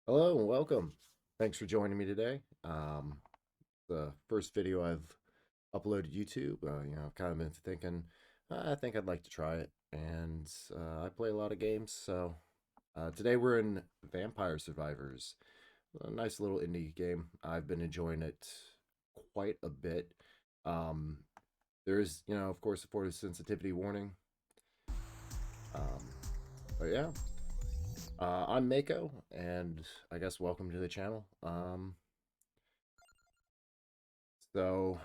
Hello and welcome. Thanks for joining me today. The first video I've uploaded to YouTube. I've kind of been thinking, I think I'd like to try it, and I play a lot of games. So today we're in Vampire Survivors, a nice little indie game. I've been enjoying it quite a bit. Um, there is, of course, a photo sensitivity warning. Um, but yeah, I'm Mako, and I guess welcome to the channel. So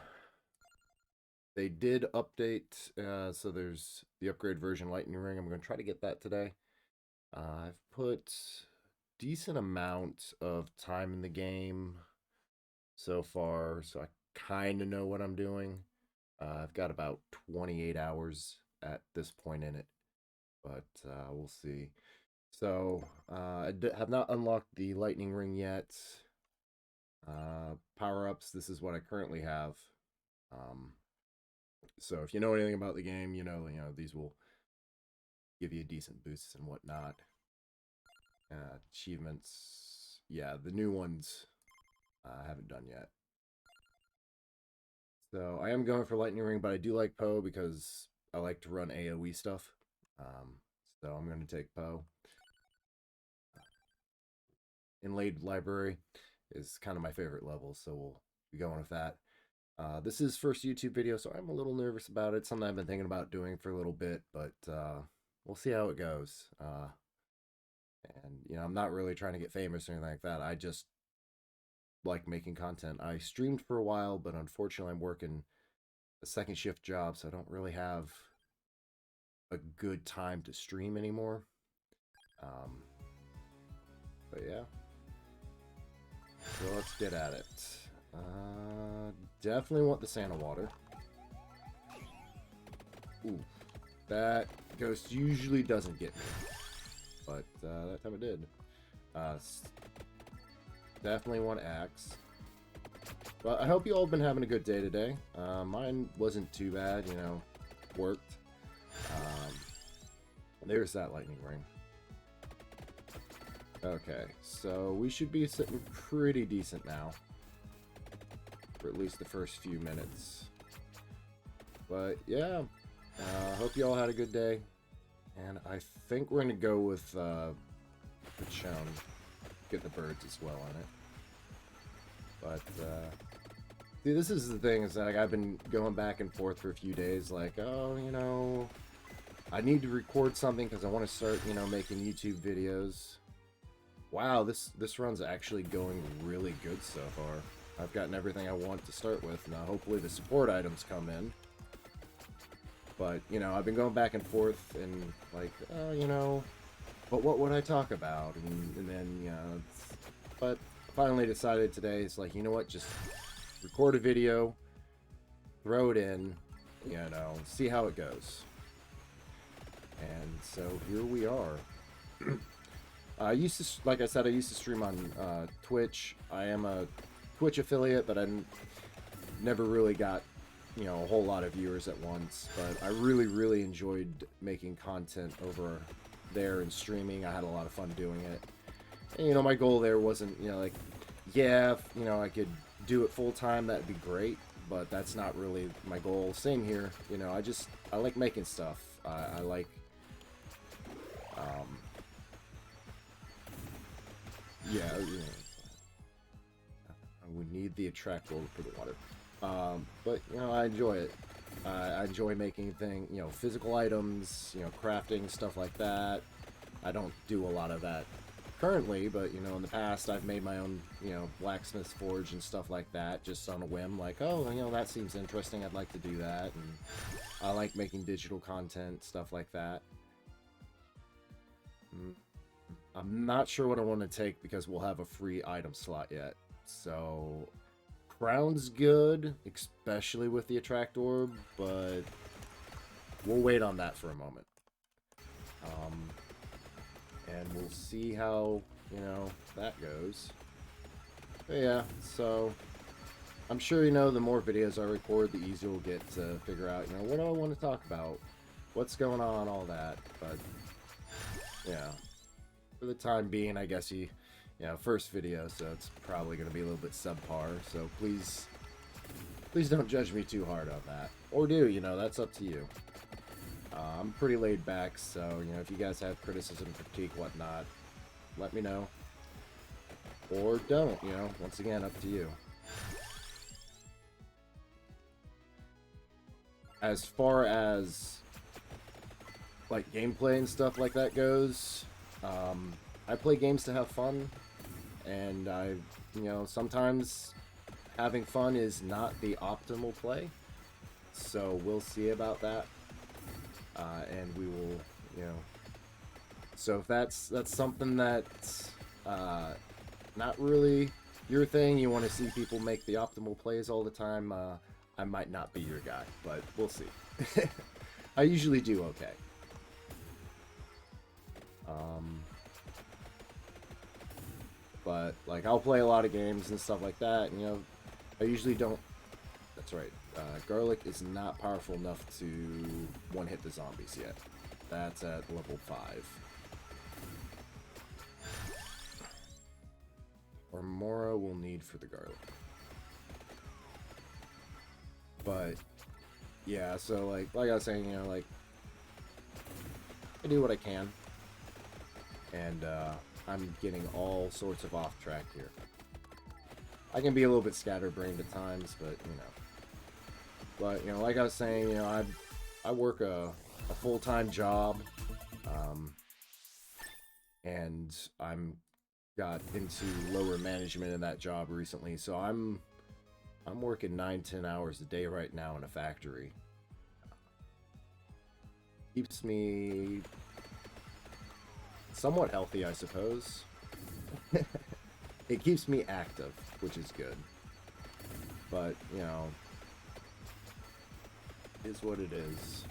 they did update, so there's the upgrade version Lightning Ring. I'm going to try to get that today. I've put decent amount of time in the game so far, so I kind of know what I'm doing. I've got about 28 hours at this point in it, but we'll see. So have not unlocked the Lightning Ring yet. Power-ups, this is what I currently have. Um, So if you know anything about the game, these will give you decent boosts and whatnot. Achievements, yeah, the new ones I haven't done yet. So I am going for Lightning Ring, but I do like Poe because I like to run AoE stuff. So I'm going to take Poe. Inlaid Library is kind of my favorite level, so we'll be going with that. This is first YouTube video, so I'm a little nervous about it. Something I've been thinking about doing for a little bit, but we'll see how it goes. And I'm not really trying to get famous or anything like that. I just like making content. I streamed for a while, but unfortunately I'm working a second shift job, so I don't really have a good time to stream anymore. Um, but yeah, so let's get at it. Definitely want the Santa water. Ooh, that ghost usually doesn't get me, but that time it did. Uh, Definitely want axe. Well, I hope you all have been having a good day today. Mine wasn't too bad, worked. Um, there's that lightning ring. Okay, so we should be sitting pretty decent now. For at least the first few minutes. But yeah, hope you all had a good day. And I think we're going to go with the Chone. Get the birds as well on it. But, see, this is the thing, is that like, I've been going back and forth for a few days, like, oh, I need to record something because I want to start, making YouTube videos. Wow, this run's actually going really good so far. I've gotten everything I want to start with. Now, hopefully the support items come in. But, I've been going back and forth and, like, but what would I talk about? And then, but finally decided today, it's like, you know what, just record a video, throw it in, see how it goes. And so here we are. I used to, like I said, I used to stream on Twitch. I am a Twitch affiliate, but I never really got, a whole lot of viewers at once. But I really, really enjoyed making content over there and streaming. I had a lot of fun doing it. And, my goal there wasn't, like, yeah, if, I could do it full time, that'd be great. But that's not really my goal. Same here. I like making stuff. I like, yeah, we need the attract gold for the water. But, I enjoy it. I enjoy making things, physical items, crafting, stuff like that. I don't do a lot of that currently, but, in the past I've made my own, blacksmith forge and stuff like that, just on a whim, like, oh, that seems interesting, I'd like to do that, and I like making digital content, stuff like that. I'm not sure what I want to take because we'll have a free item slot yet, so Crown's good, especially with the attract orb, but we'll wait on that for a moment. And we'll see how, that goes. But yeah, so I'm sure, the more videos I record, the easier we'll get to figure out, what do I want to talk about? What's going on, all that. But, yeah. For the time being, I guess you know, first video, so it's probably going to be a little bit subpar. So please don't judge me too hard on that. Or do, you know, that's up to you. I'm pretty laid back, so, you know, if you guys have criticism, critique, whatnot, let me know. Or don't, you know, once again, up to you. As far as, like, gameplay and stuff like that goes, I play games to have fun, and you know, sometimes having fun is not the optimal play, so we'll see about that, and we will, you know, so if that's something that's not really your thing, you want to see people make the optimal plays all the time, I might not be your guy, but we'll see. I usually do okay. But, like, I'll play a lot of games and stuff like that, and, you know, I usually don't... That's right. Garlic is not powerful enough to one-hit the zombies yet. That's at level 5. Or Mora will need for the garlic. But, yeah, so, like I was saying, you know, like, I do what I can. And, I'm getting all sorts of off track here. I can be a little bit scatterbrained at times, but, you know. But, you know, like I was saying, you know, I work a full-time job, and I'm got into lower management in that job recently, so I'm working 9-10 hours a day right now in a factory. Keeps me somewhat healthy, I suppose. It keeps me active, which is good. But, you know, is what it is.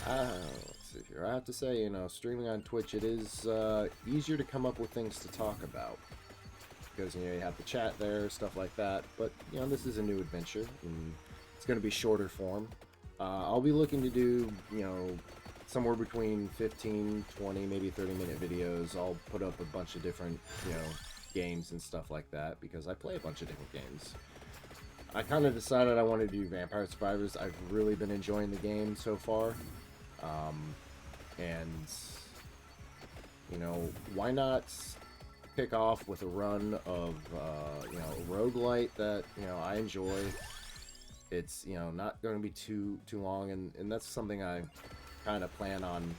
Let's see here. I have to say, you know, streaming on Twitch, it is easier to come up with things to talk about. Because, you know, you have the chat there, stuff like that. But, you know, this is a new adventure, and it's going to be shorter form. I'll be looking to do, you know, somewhere between 15, 20, maybe 30-minute videos. I'll put up a bunch of different, you know, games and stuff like that, because I play a bunch of different games. I kind of decided I wanted to do Vampire Survivors. I've really been enjoying the game so far. And, you know, why not kick off with a run of, you know, roguelite that, you know, I enjoy. It's, you know, not going to be too long, and that's something I kind of plan on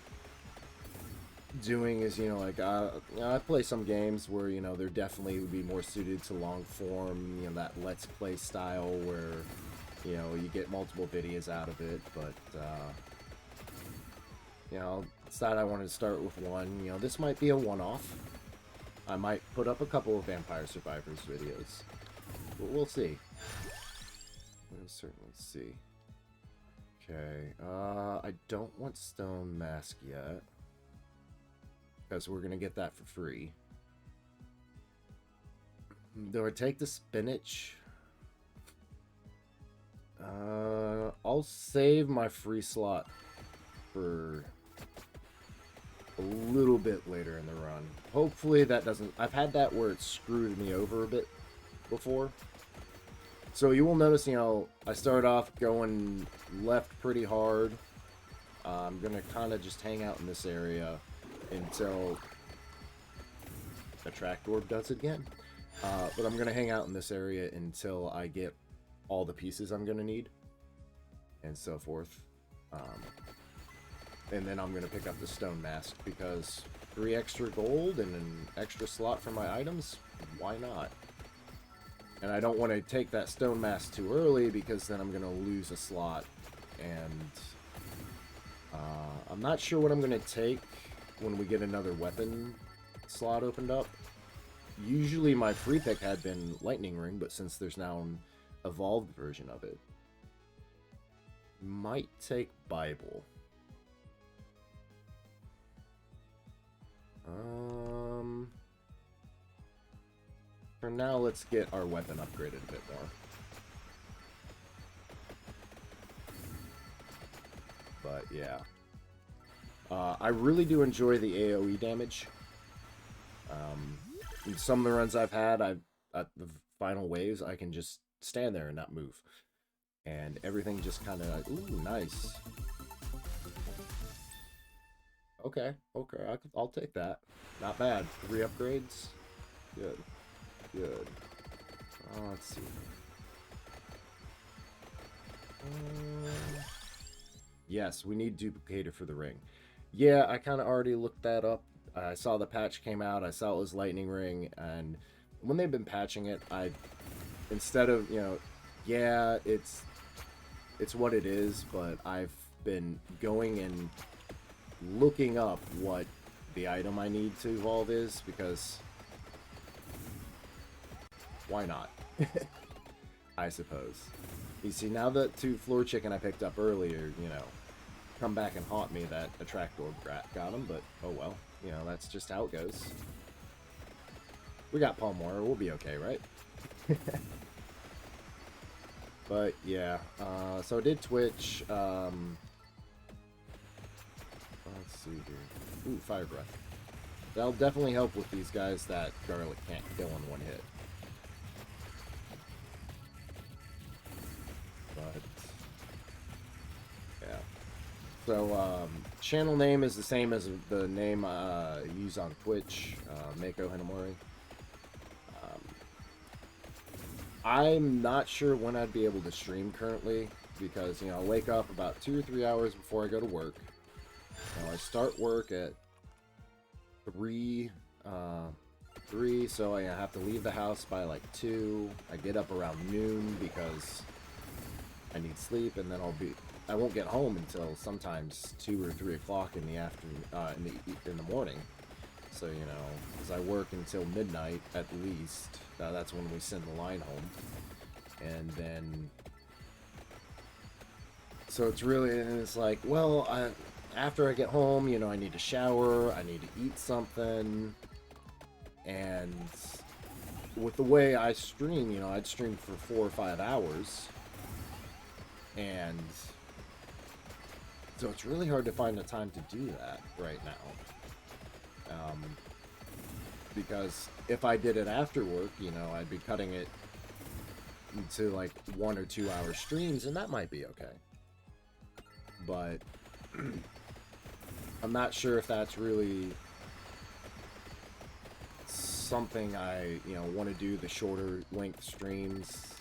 doing is, you know, like, you know, I play some games where, you know, they're definitely would be more suited to long form, you know, that let's play style where, you know, you get multiple videos out of it, but, you know, decided I wanted to start with one. You know, this might be a one-off. I might put up a couple of Vampire Survivors videos, but we'll see. We'll certainly see. Okay, I don't want Stone Mask yet, because we're gonna get that for free. Do I take the spinach? I'll save my free slot for a little bit later in the run. Hopefully that doesn't... I've had that where it screwed me over a bit before. So you will notice, you know, I started off going left pretty hard. I'm going to kind of just hang out in this area until the track orb does it again. But I'm going to hang out in this area until I get all the pieces I'm going to need and so forth. And then I'm going to pick up the Stone Mask because 3 extra gold and an extra slot for my items, why not? And I don't want to take that Stone Mask too early because then I'm going to lose a slot. And I'm not sure what I'm going to take when we get another weapon slot opened up. Usually my free pick had been Lightning Ring, but since there's now an evolved version of it, might take Bible. For now, let's get our weapon upgraded a bit more. But yeah, I really do enjoy the AoE damage. in some of the runs I've had, at the final waves, I can just stand there and not move. And everything just kind of like, ooh, nice. Okay, okay, I'll take that. Not bad. 3 upgrades. Good, good. Let's see. Yes, we need duplicator for the ring. Yeah, I kind of already looked that up. I saw the patch came out. I saw it was lightning ring, and when they've been patching it, instead of, yeah, it's what it is, but I've been going and looking up what the item I need to evolve is, because why not? I suppose. You see, now the 2 floor chicken I picked up earlier, come back and haunt me that attract orb got him, but oh well. That's just how it goes. We got Palmora, we'll be okay, right? But yeah, so I did Twitch. Let's see here. Ooh, fire breath. That'll definitely help with these guys that garlic can't kill in one hit. But yeah. So channel name is the same as the name I use on Twitch, Mako Hinamori. I'm not sure when I'd be able to stream currently, because, I wake up about 2 or 3 hours before I go to work. I start work at 3, so I have to leave the house by like 2. I get up around noon because I need sleep, and then I won't get home until sometimes 2 or 3 o'clock in the afternoon, in the morning. So, because I work until midnight at least, that's when we send the line home. And then, so it's like, well, after I get home, I need to shower, I need to eat something. And with the way I stream, I'd stream for 4 or 5 hours. And so it's really hard to find the time to do that right now. Because if I did it after work, I'd be cutting it into like 1 or 2 hour streams, and that might be okay. But I'm not sure if that's really something I, want to do, the shorter length streams.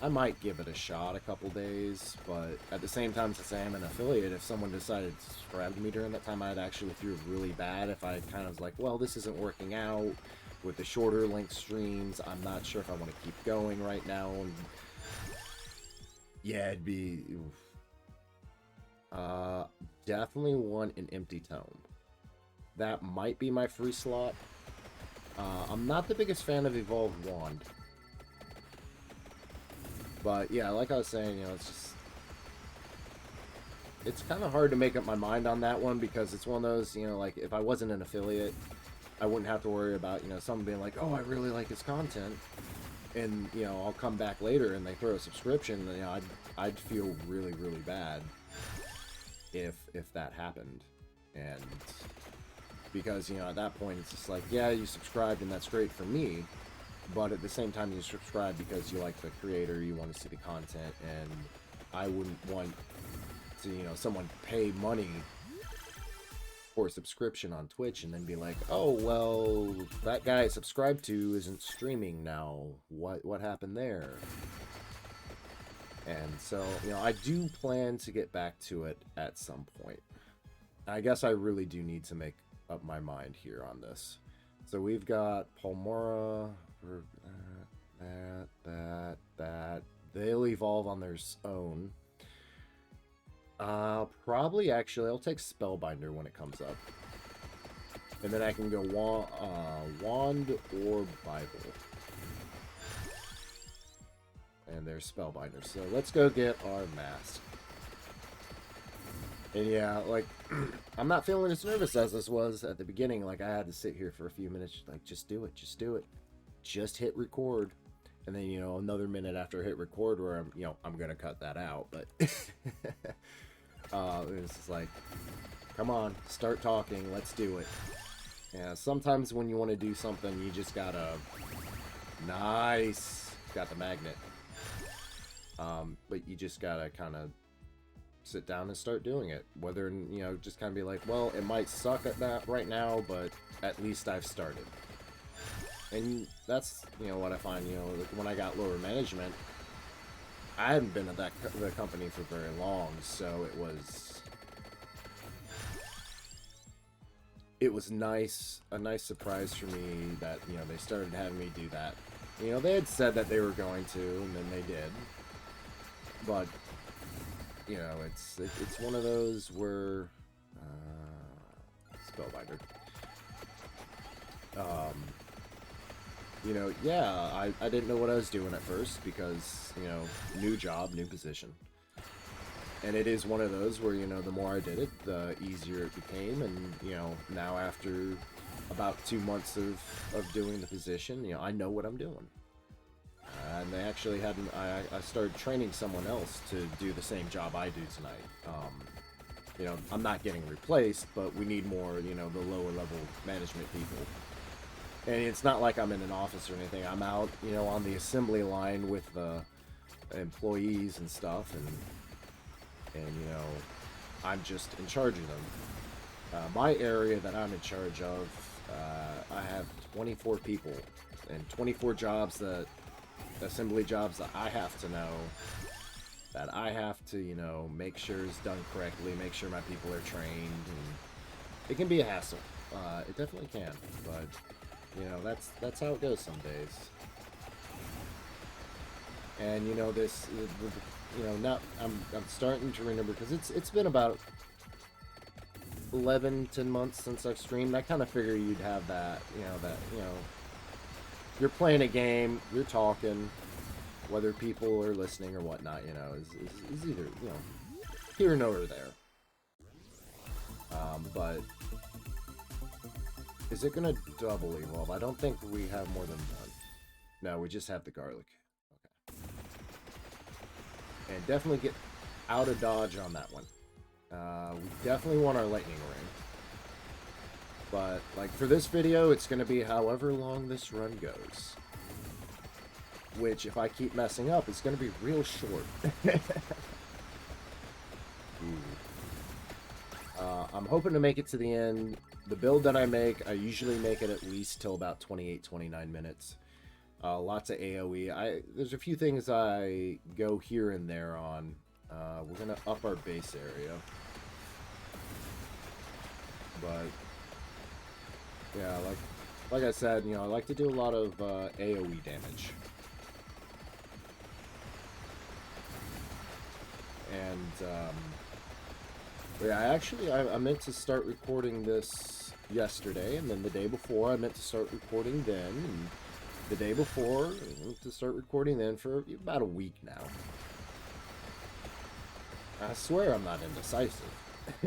I might give it a shot a couple days, but at the same time, since I am an affiliate, if someone decided to subscribe to me during that time, I'd actually feel really bad if I kind of was like, well, this isn't working out with the shorter length streams. I'm not sure if I want to keep going right now. And yeah, it'd be... definitely want an empty tome. That might be my free slot. I'm not the biggest fan of Evolved Wand. But yeah, like I was saying, it's kind of hard to make up my mind on that one, because it's one of those, like, if I wasn't an affiliate, I wouldn't have to worry about, someone being like, oh, I really like his content, and, I'll come back later and they throw a subscription, and, I'd feel really, really bad if that happened. And because, at that point, it's just like, yeah, you subscribed and that's great for me, but at the same time, you subscribe because you like the creator, you want to see the content, and I wouldn't want to, someone pay money for a subscription on Twitch and then be like, oh, well, that guy I subscribed to isn't streaming now. What happened there? And so, I do plan to get back to it at some point. I guess I really do need to make up my mind here on this. So we've got Palmora, that. They'll evolve on their own. Probably, actually, I'll take Spellbinder when it comes up. And then I can go Wand or Bible. And there's Spellbinder. So let's go get our mask. And yeah, like, I'm not feeling as nervous as this was at the beginning. Like, I had to sit here for a few minutes, like, just do it, just do it. Just hit record. And then, another minute after I hit record where I'm, I'm going to cut that out. But it's just like, come on, start talking, let's do it. Yeah, sometimes when you want to do something, you just gotta... Nice! Got the magnet. But you just gotta kind of sit down and start doing it. Whether, you know, just kind of be like, well, it might suck at that right now, but at least I've started. And that's, you know, what I find, you know, like when I got lower management, I hadn't been at the company for very long, so it was nice, a nice surprise for me that, you know, they started having me do that. You know, they had said that they were going to, and then they did. But, you know, it's one of those where, Spellbinder. You know, yeah, I didn't know what I was doing at first because, you know, new job, new position. And it is one of those where, you know, the more I did it, the easier it became. And, you know, now after about 2 months of doing the position, you know, I know what I'm doing. And they actually hadn't, I started training someone else to do the same job I do tonight. You know, I'm not getting replaced, but we need more, you know, the lower level management people. And it's not like I'm in an office or anything. I'm out, you know, on the assembly line with the employees and stuff, and you know, I'm just in charge of them. My area that I'm in charge of, I have 24 people and 24 jobs assembly jobs that I have to know, that I have to, you know, make sure is done correctly, make sure my people are trained, and it can be a hassle. It definitely can, but you know, that's how it goes some days. And you know, you know, now I'm starting to remember, because it's been about 10 months since I've streamed. I kind of figure you'd have that, you know, you're playing a game, you're talking, whether people are listening or whatnot, you know, is either, you know, here nor there. But is it gonna double evolve? I don't think we have more than one. No, we just have the garlic. Okay. And definitely get out of dodge on that one. We definitely want our lightning ring. But, like, for this video, it's gonna be however long this run goes. Which, if I keep messing up, it's gonna be real short. I'm hoping to make it to the end. The build that I make, I usually make it at least till about 28, 29 minutes. Lots of AoE. There's a few things I go here and there on. We're gonna up our base area. But, yeah, like I said, you know, I like to do a lot of AoE damage. And, yeah, I meant to start recording this yesterday, and then the day before I meant to start recording then, and the day before I meant to start recording then, for about a week now. I swear I'm not indecisive.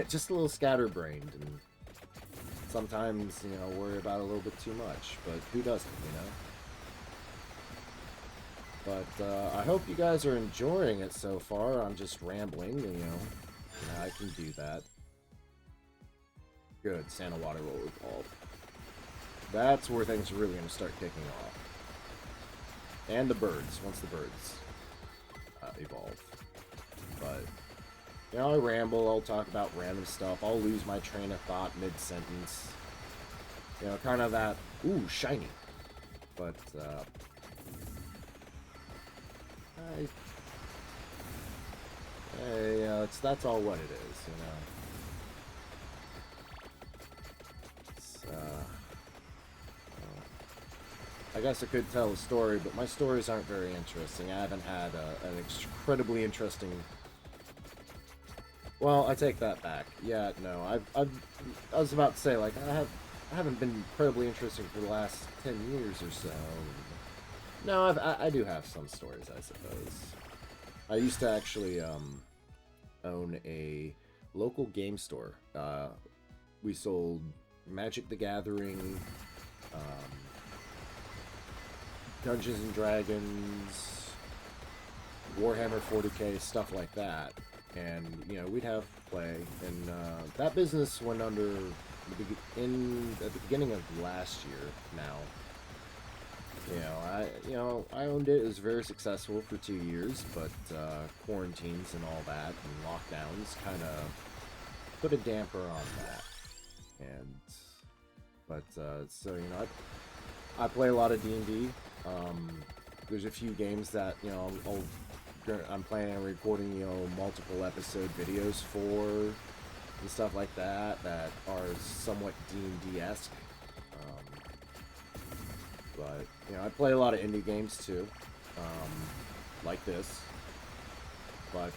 Just a little scatterbrained, and sometimes, you know, worry about a little bit too much, but who doesn't, you know? But I hope you guys are enjoying it so far. I'm just rambling, you know. Yeah, I can do that. Good, Santa Water will evolve. That's where things are really going to start kicking off. And the birds, once the birds evolve. But, you know, I ramble, I'll talk about random stuff, I'll lose my train of thought mid-sentence. You know, kind of that, ooh, shiny. But, that's all what it is, you know. It's, I guess I could tell a story, but my stories aren't very interesting. I haven't had an incredibly interesting... Well, I take that back. Yeah, no, I was about to say, like, I haven't been incredibly interesting for the last 10 years or so. No, I do have some stories, I suppose. I used to actually, own a local game store. We sold Magic the Gathering, Dungeons and Dragons, Warhammer 40k, stuff like that. And, you know, we'd have play, and that business went under at the beginning of last year now. I owned it. It was very successful for 2 years, but quarantines and all that and lockdowns kind of put a damper on that. So I play a lot of D&D. There's a few games that I'm planning on recording multiple episode videos for and stuff like that are somewhat D&D-esque. But I play a lot of indie games too, like this. But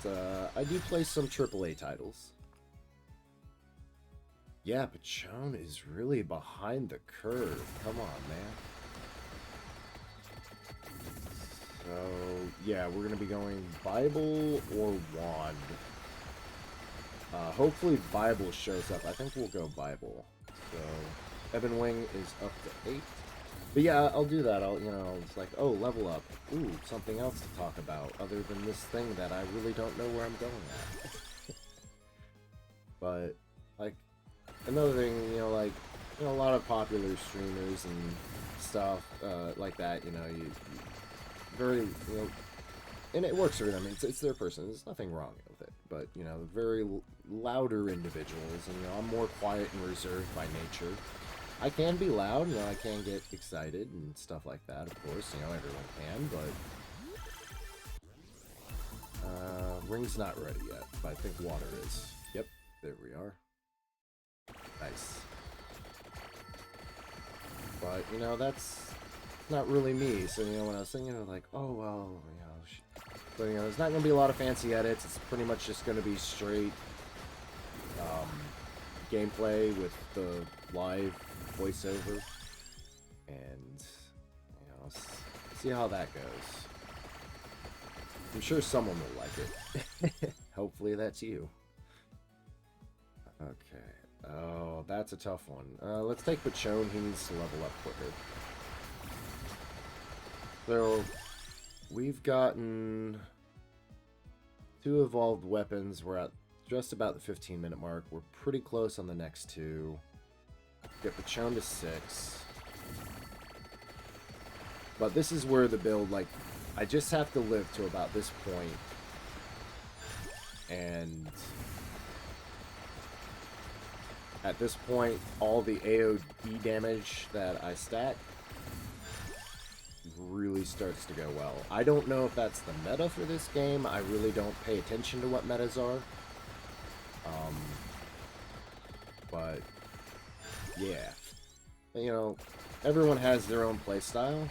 I do play some AAA titles. Yeah, Pachon is really behind the curve. Come on, man. So, yeah, we're going to be going Bible or Wand. Hopefully Bible shows up. I think we'll go Bible. So, Ebon Wing is up to 8. But yeah, I'll do that. It's like, oh, level up. Ooh, something else to talk about other than this thing that I really don't know where I'm going at. But, like, another thing, a lot of popular streamers and stuff like that, very, and it works for them. It's their person. There's nothing wrong with it. But, very louder individuals, and, I'm more quiet and reserved by nature. I can be loud, I can get excited and stuff like that, of course, everyone can, but Ring's not ready yet, but I think water is. Yep, there we are. Nice. But, that's not really me, so, when I was thinking, like, oh, well, but, there's not going to be a lot of fancy edits. It's pretty much just going to be straight gameplay with the live voiceover, and see how that goes. I'm sure someone will like it. Hopefully that's you. Okay. Oh, that's a tough one. Let's take Pachon. He needs to level up quicker. So we've gotten 2 evolved weapons. We're at just about the 15-minute mark. We're pretty close on the next 2. Get Pachon to 6. But this is where the build, like, I just have to live to about this point. And at this point, all the AoE damage that I stack really starts to go well. I don't know if that's the meta for this game. I really don't pay attention to what metas are. But yeah, everyone has their own playstyle.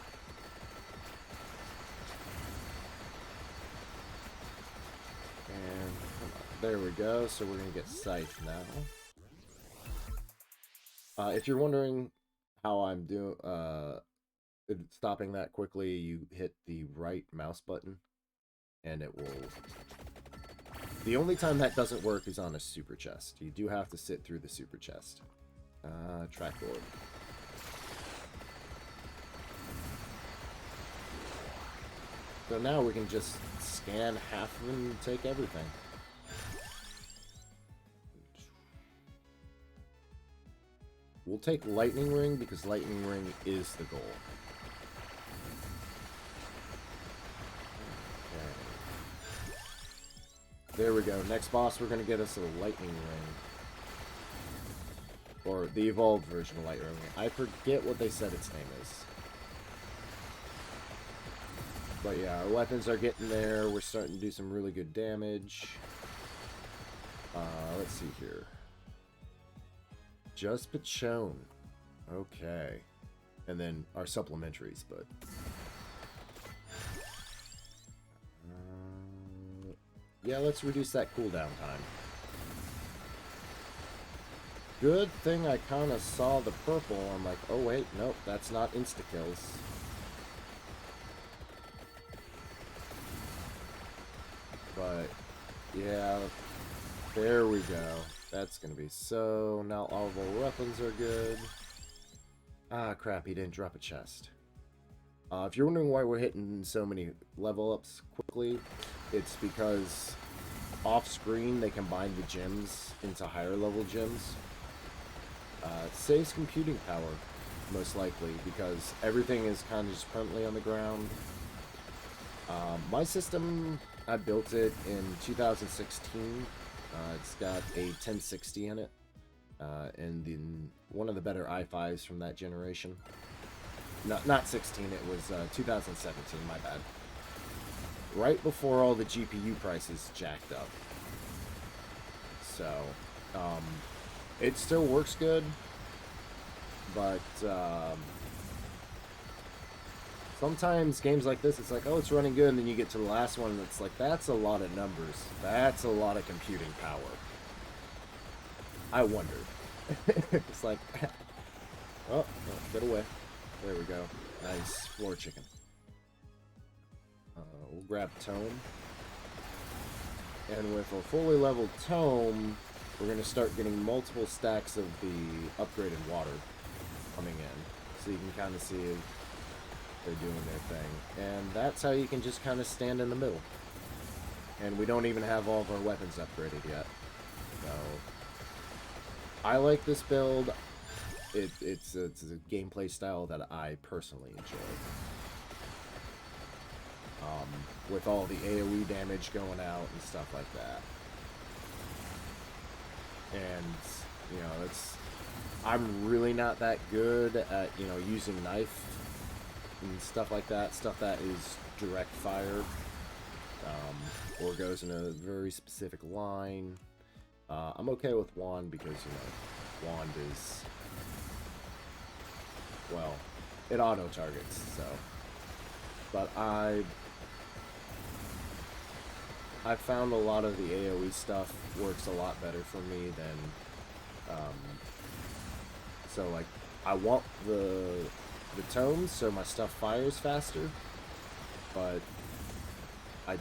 And there we go. So we're gonna get Scythe now. If you're wondering how I'm doing, stopping that quickly, you hit the right mouse button, and it will. The only time that doesn't work is on a super chest. You do have to sit through the super chest. Trackboard. So now we can just scan half and take everything. We'll take Lightning Ring because Lightning Ring is the goal. Okay. There we go. Next boss, we're going to get us a Lightning Ring. Or the evolved version of Lightning Ring. I forget what they said its name is. But yeah, our weapons are getting there. We're starting to do some really good damage. Let's see here. Just Pachon. Okay. And then our supplementaries, but... yeah, let's reduce that cooldown time. Good thing I kind of saw the purple. I'm like, oh wait, nope, that's not insta-kills. But, yeah, there we go. That's gonna be so... Now all of our weapons are good. Ah, crap, he didn't drop a chest. If you're wondering why we're hitting so many level ups quickly, it's because off-screen they combine the gyms into higher level gyms. It saves computing power, most likely, because everything is kind of just permanently on the ground. My system, I built it in 2016. It's got a 1060 in it, and one of the better i5s from that generation. Not 16, it was 2017, my bad. Right before all the GPU prices jacked up. So, it still works good, but sometimes games like this, it's like, oh, it's running good, and then you get to the last one, and it's like, that's a lot of numbers. That's a lot of computing power. I wondered. It's like, oh, get away. There we go. Nice floor chicken. We'll grab Tome. And with a fully leveled Tome, we're going to start getting multiple stacks of the upgraded water coming in. So you can kind of see if they're doing their thing. And that's how you can just kind of stand in the middle. And we don't even have all of our weapons upgraded yet. So, I like this build. It's a gameplay style that I personally enjoy. With all the AoE damage going out and stuff like that. And, you know, I'm really not that good at, you know, using knife and stuff like that. Stuff that is direct fire. Or goes in a very specific line. I'm okay with wand because, you know, wand is, well, it auto-targets, so. But I found a lot of the AoE stuff works a lot better for me than, so, like, I want the tomes so my stuff fires faster, but I'm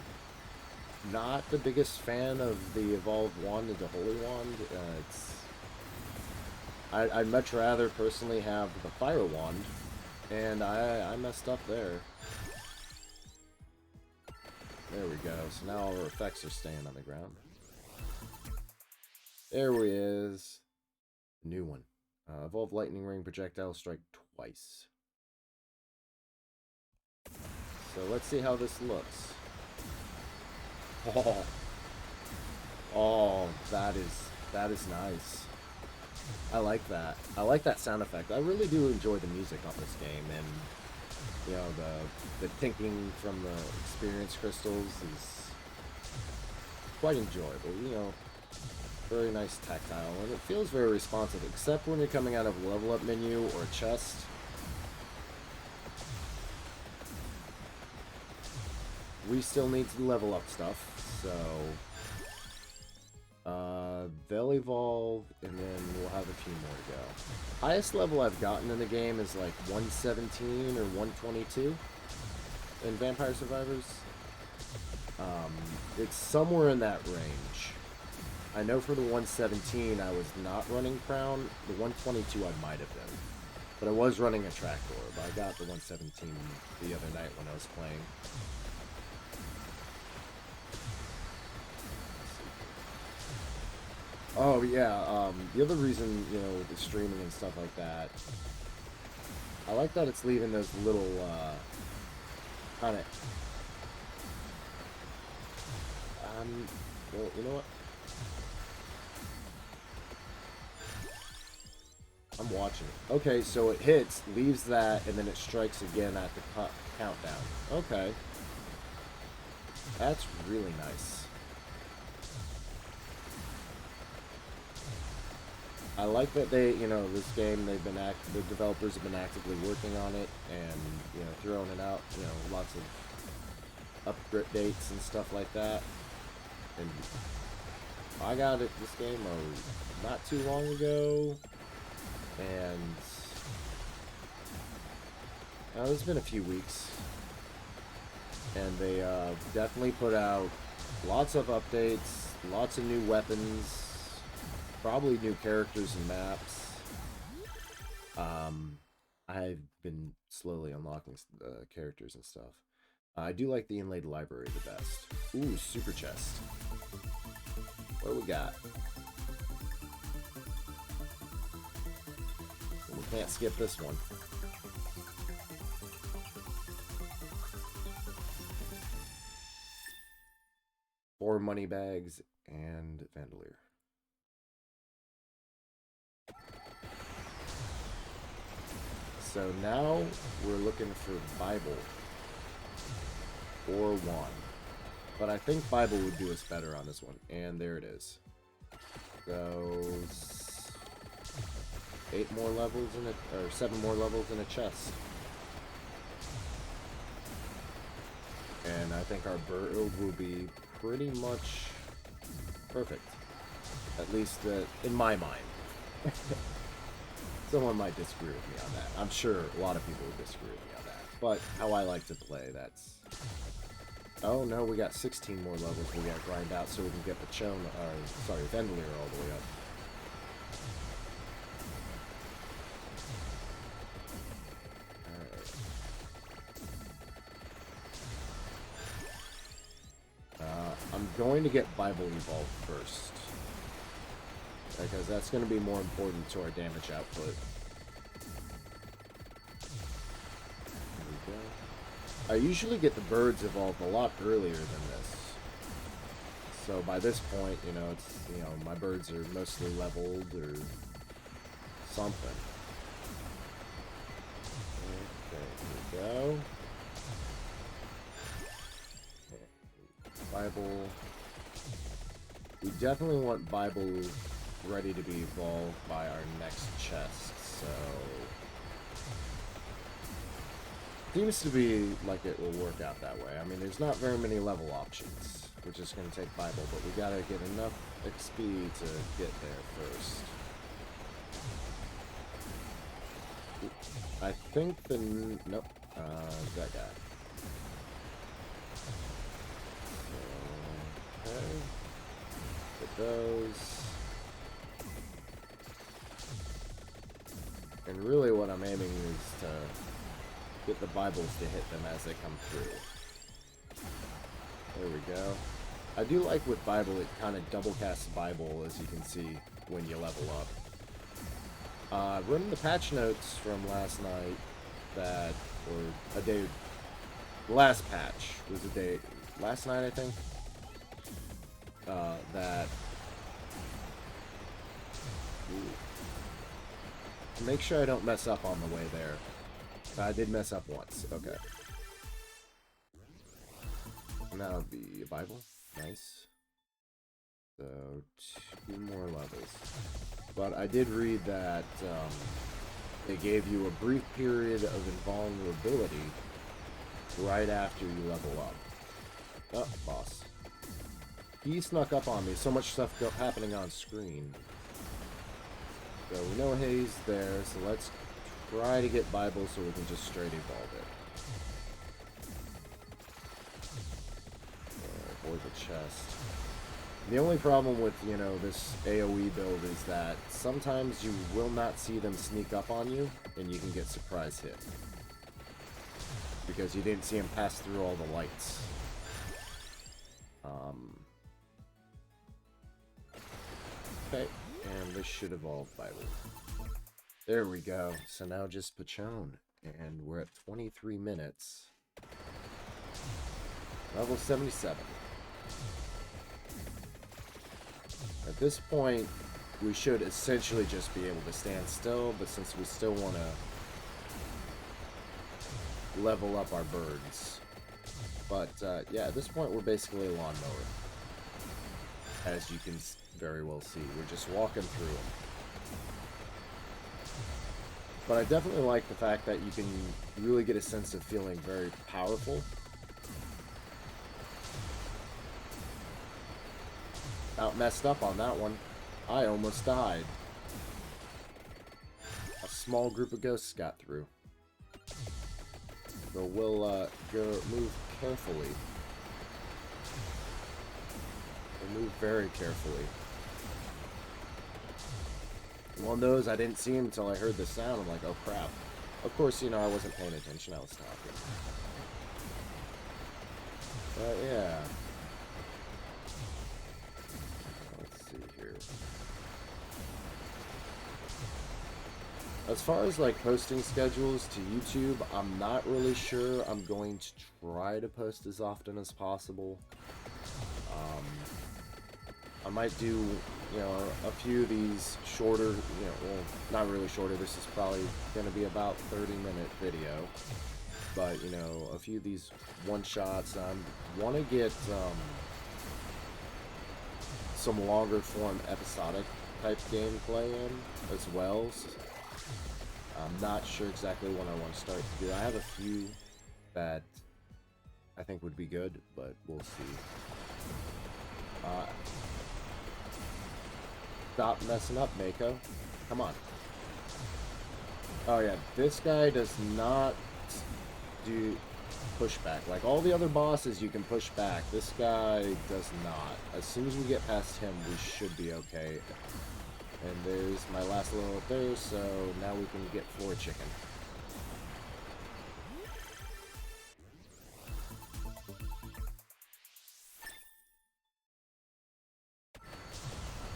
not the biggest fan of the evolved wand into holy wand. I'd much rather personally have the fire wand, and I messed up there. There we go. So now all our effects are staying on the ground. There we is. New one. Evolve lightning ring projectile strike twice. So let's see how this looks. Oh, that is nice. I like that. I like that sound effect. I really do enjoy the music on this game, and you know, the tinking from the experience crystals is quite enjoyable. You know, very nice tactile, and it feels very responsive, except when you're coming out of a level up menu or a chest. We still need to level up stuff, so they'll evolve, and then we'll have a few more to go. Highest level I've gotten in the game is like 117 or 122 in Vampire Survivors. It's somewhere in that range. I know for the 117 I was not running Crown. The 122 I might have been. But I was running a Track Orb. I got the 117 the other night when I was playing. Oh yeah, the other reason, you know, the streaming and stuff like that, I like that it's leaving those little, kind of, well, you know what? I'm watching it. Okay, so it hits, leaves that, and then it strikes again at the countdown. Okay. That's really nice. I like that they, you know, this game, the developers have been actively working on it, and, you know, throwing it out, you know, lots of updates and stuff like that. And I got this game not too long ago, and it's been a few weeks, and they definitely put out lots of updates, lots of new weapons, probably new characters and maps. I've been slowly unlocking characters and stuff. I do like the inlaid library the best. Ooh, super chest. What do we got? We can't skip this one. Four money bags and Vandalier. So now we're looking for Bible or wand. But I think Bible would do us better on this one. And there it is. So 8 more levels in a, or 7 more levels in a chest. And I think our build will be pretty much perfect. At least in my mind. Someone might disagree with me on that. I'm sure a lot of people will disagree with me on that. But how I like to play, that's... Oh no, we got 16 more levels we gotta grind out so we can get Pachon, sorry, Vendelier all the way up. I'm going to get Bible Evolved first. Because that's going to be more important to our damage output. There we go. I usually get the birds evolved a lot earlier than this. So by this point, you know, it's, you know, my birds are mostly leveled or something. Okay, here we go. Bible. We definitely want Bible ready to be evolved by our next chest, so... Seems to be like it will work out that way. I mean, there's not very many level options. We're just going to take Bible, but we gotta get enough XP to get there first. I think the... Nope. That guy. So, okay. Get those. And really what I'm aiming is to get the Bibles to hit them as they come through. There we go. I do like with Bible, it kind of double casts Bible, as you can see, when you level up. Running the patch notes from last night, that, or a day, last patch was a day, last night I think, that, ooh. Make sure I don't mess up on the way there. I did mess up once. Okay. Now the Bible. Nice. So, 2 more levels. But I did read that they gave you a brief period of invulnerability right after you level up. Oh, boss. He snuck up on me. So much stuff happening on screen. So we know Hayes there, so let's try to get Bible so we can just straight evolve it. Avoid the chest. The only problem with, you know, this AoE build is that sometimes you will not see them sneak up on you, and you can get surprise hit. Because you didn't see them pass through all the lights. Okay. And this should evolve Bible. There we go. So now just Pachon. And we're at 23 minutes. Level 77. At this point, we should essentially just be able to stand still, but since we still want to level up our birds. But, yeah, at this point, we're basically a lawnmower. As you can very well see. We're just walking through them. But I definitely like the fact that you can really get a sense of feeling very powerful. About messed up on that one. I almost died. A small group of ghosts got through. So we'll go move carefully. We'll move very carefully. One of those, I didn't see him until I heard the sound. I'm like, oh crap. Of course, you know, I wasn't paying attention. I was talking. But yeah. Let's see here. As far as like posting schedules to YouTube, I'm not really sure. I'm going to try to post as often as possible. I might do, you know, a few of these shorter, you know, well, not really shorter. This is probably going to be about 30-minute video. But, you know, a few of these one-shots. I want to get some longer form episodic type gameplay in as well. I'm not sure exactly when I want to start to do. I have a few that I think would be good, but we'll see. Stop messing up, Mako. Come on. Oh yeah, this guy does not do pushback. Like all the other bosses you can push back. This guy does not. As soon as we get past him, we should be okay. And there's my last little up there, so now we can get floor chicken.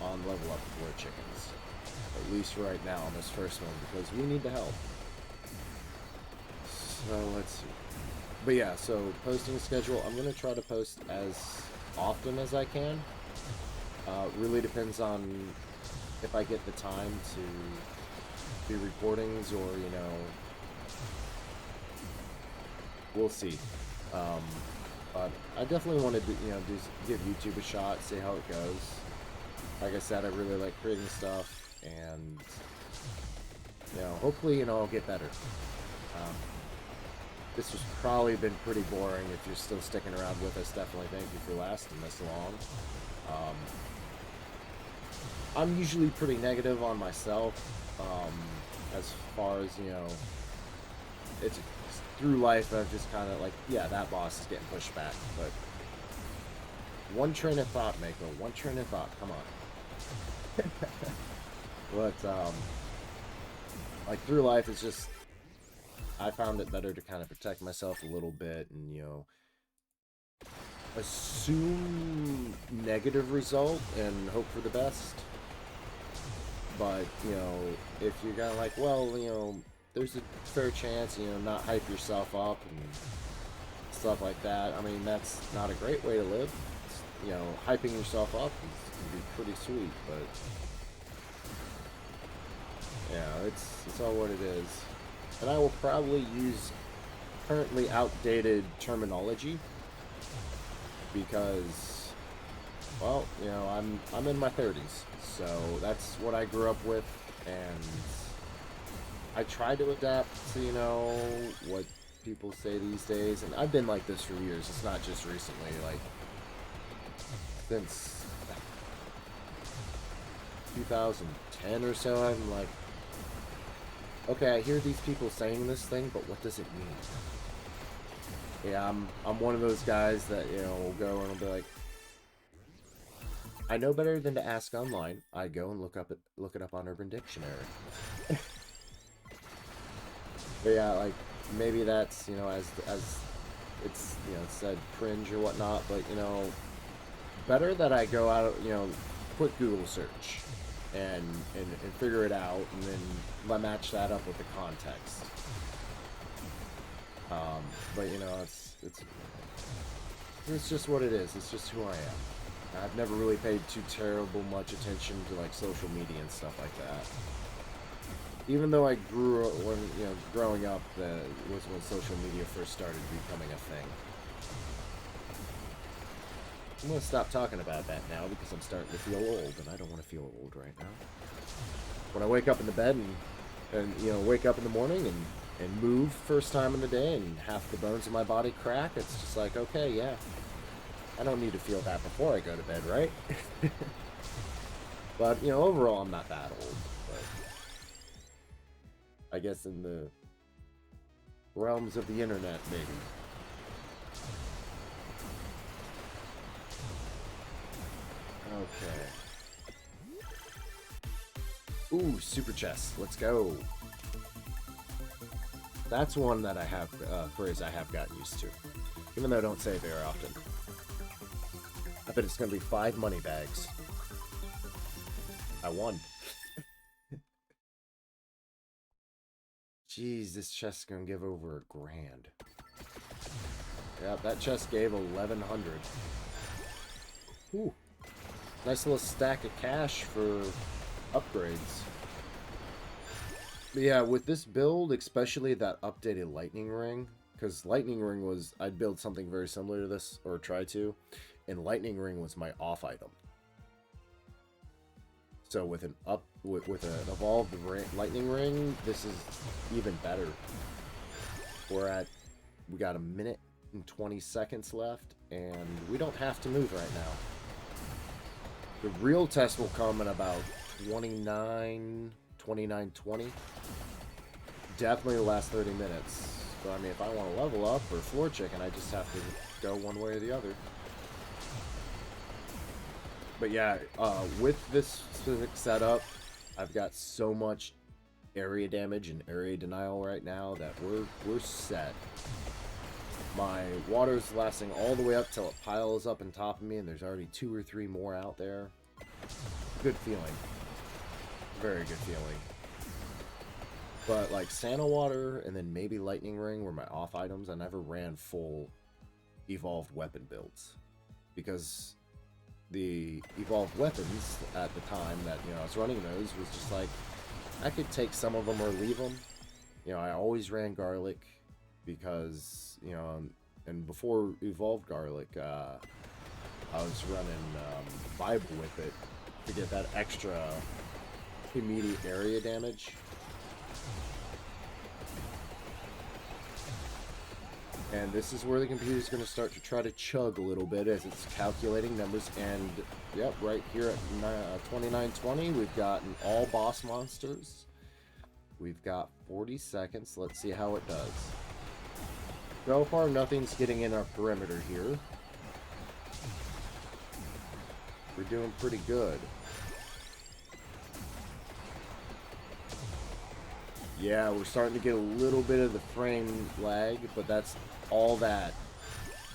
On level up floor chickens. At least right now on this first one, because we need the help. So let's see. But yeah, so posting schedule, I'm going to try to post as often as I can. Really depends on if I get the time to do recordings, or, you know, we'll see. But I definitely want to, you know, give YouTube a shot, see how it goes. Like I said, I really like creating stuff, and, you know, hopefully, you know, I'll get better. This has probably been pretty boring. If you're still sticking around with us, definitely thank you for lasting this long. I'm usually pretty negative on myself, as far as, you know, it's through life. I've just kind of like, yeah, that boss is getting pushed back, but one train of thought, Mako, one train of thought, come on. But, like, through life, it's just, I found it better to kind of protect myself a little bit and, you know, assume negative result and hope for the best. But, you know, if you're kind of like, well, you know, there's a fair chance, you know, not hype yourself up and stuff like that. I mean, that's not a great way to live. It's, you know, hyping yourself up can be pretty sweet, but yeah, it's all what it is. And I will probably use currently outdated terminology because, well, you know, I'm in my 30s, so that's what I grew up with, and I try to adapt to, you know, what people say these days, and I've been like this for years. It's not just recently, like, since 2010 or so, I'm like, okay, I hear these people saying this thing, but what does it mean? Yeah, I'm one of those guys that, you know, will go and will be like, I know better than to ask online. I go and look it up on Urban Dictionary. But yeah, like, maybe that's, you know, as it's, you know, said cringe or whatnot, but, you know, better that I go out, you know, quick Google search and figure it out, and then match that up with the context. But, you know, it's just what it is. It's just who I am. I've never really paid too terrible much attention to, like, social media and stuff like that. Even though I growing up, was when social media first started becoming a thing. I'm going to stop talking about that now because I'm starting to feel old, and I don't want to feel old right now. When I wake up in the bed and you know, wake up in the morning and move first time in the day and half the bones in my body crack, it's just like, okay, yeah. I don't need to feel that before I go to bed, right? But, you know, overall, I'm not that old. But I guess in the realms of the internet, maybe. Okay. Ooh, super chest. Let's go. That's one that I have, phrase I have gotten used to. Even though I don't say it very often. I bet it's going to be 5 money bags. I won. Jeez, this chest's gonna give over a grand. Yeah, that chest gave 1100. Ooh, nice little stack of cash for upgrades. But yeah, with this build, especially that updated lightning ring, because lightning ring was, I'd build something very similar to this, or try to, and lightning ring was my off item. So with an with an evolved lightning ring, this is even better. We got a minute and 20 seconds left, and we don't have to move right now. The real test will come in about 29:20. Definitely the last 30 minutes. So, I mean, if I want to level up or floor chicken, I just have to go one way or the other. But yeah, with this specific setup, I've got so much area damage and area denial right now that we're set. My water's lasting all the way up till it piles up on top of me, and there's already 2 or 3 more out there. Good feeling. Very good feeling. But like Santa Water and then maybe Lightning Ring were my off items. I never ran full evolved weapon builds because the evolved weapons at the time that, you know, I was running those was just like, I could take some of them or leave them. You know, I always ran garlic because, you know, and before evolved garlic, I was running Bible with it to get that extra immediate area damage. And this is where the computer's going to start to try to chug a little bit as it's calculating numbers. And, yep, right here at 29:20, we've gotten all boss monsters. We've got 40 seconds. Let's see how it does. So far, nothing's getting in our perimeter here. We're doing pretty good. Yeah, we're starting to get a little bit of the frame lag, but that's all that,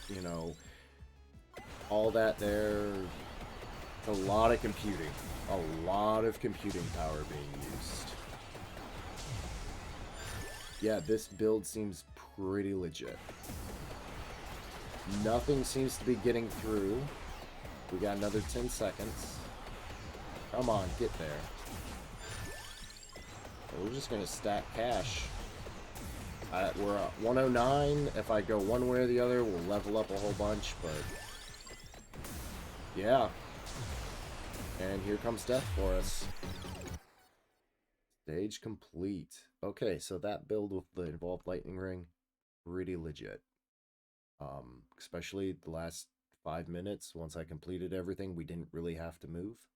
you know, all that there. It's a lot of computing. A lot of computing power being used. Yeah, this build seems pretty legit. Nothing seems to be getting through. We got another 10 seconds. Come on, get there. We're just going to stack cash. We're at 109. If I go one way or the other, we'll level up a whole bunch, but yeah. And here comes death for us. Stage complete. Okay, so that build with the evolved lightning ring, pretty legit. Especially the last 5 minutes, once I completed everything, we didn't really have to move.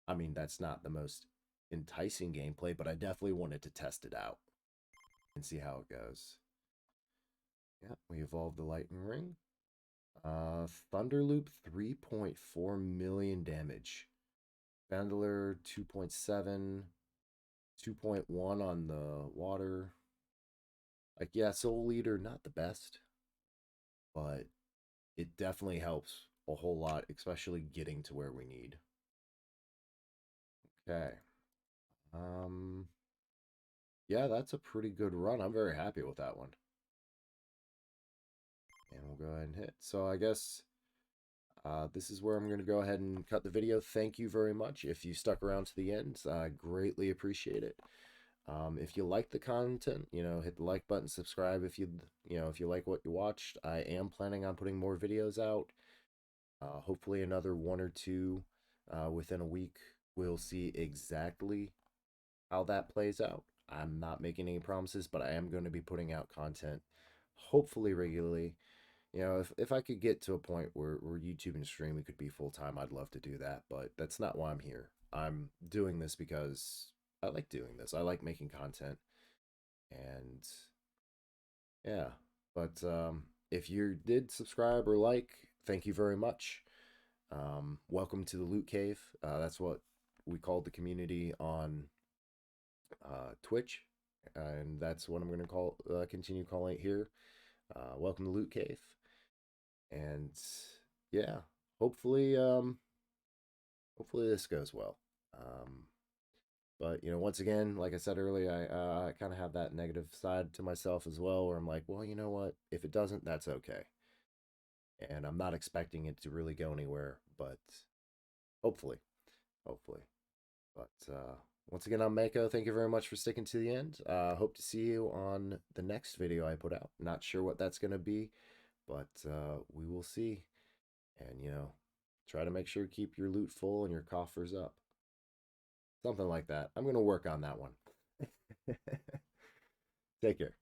I mean, that's not the most enticing gameplay, but I definitely wanted to test it out and see how it goes. Yeah, we evolved the lightning ring. Thunderloop 3.4 million damage. Vandler 2.7, 2.1 on the water. Like, yeah, Soul Leader, not the best, but it definitely helps a whole lot, especially getting to where we need. Okay. Yeah, that's a pretty good run. I'm very happy with that one. And we'll go ahead and hit. So I guess this is where I'm going to go ahead and cut the video. Thank you very much. If you stuck around to the end, I greatly appreciate it. If you like the content, you know, hit the like button, subscribe if if you like what you watched. I am planning on putting more videos out. Hopefully another 1 or 2 within a week. We'll see exactly how that plays out. I'm not making any promises, but I am going to be putting out content hopefully regularly. You know, if I could get to a point where YouTube and streaming could be full-time, I'd love to do that, but that's not why I'm here. I'm doing this because I like doing this. I like making content. And yeah, but if you did subscribe or like, thank you very much. Welcome to the Loot Cave. That's what we called the community on Twitch, and that's what I'm going to continue calling it here. Welcome to Loot Cave, and yeah, hopefully, hopefully this goes well. But, you know, once again, like I said earlier, I kind of have that negative side to myself as well, where I'm like, well, you know what? If it doesn't, that's okay. And I'm not expecting it to really go anywhere, but hopefully, hopefully. But once again, I'm Mako. Thank you very much for sticking to the end. Hope to see you on the next video I put out. Not sure what that's going to be, but we will see. And, you know, try to make sure to keep your loot full and your coffers up. Something like that. I'm going to work on that one. Take care.